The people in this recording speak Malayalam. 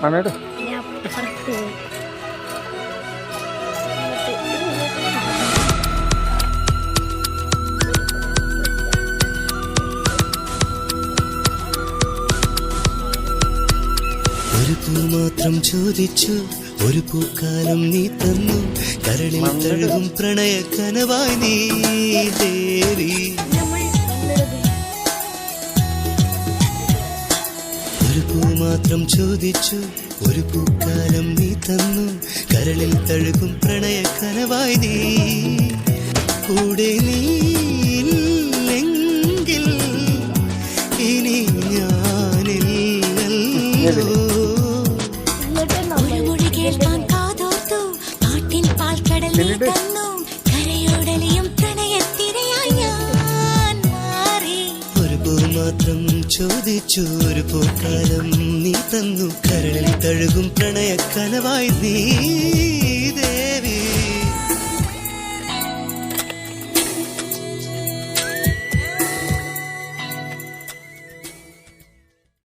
ആണേട്ടോ ഒരു പൂ മാത്രം ചോദിച്ചു, ഒരു പൂക്കാലം നീ തന്നു, കരളിൽ തഴുകും പ്രണയ കനവായി നീ ദേവി. ഒരു പൂ മാത്രം ചോദിച്ചു, ഒരു പൂക്കാലം നീ തന്നു, കരളിൽ തഴുകും പ്രണയ കനവായി നീ. കൂടെ നീ ഇല്ലെങ്കിൽ ഇനി ഞാനില്ലല്ലോ. ഒരു പൂ മാത്രം ചോദിച്ചു, ഒരു പൂക്കാലം നീ തന്നു, കരളിൽ തഴുകും പ്രണയ കനവായി നീ.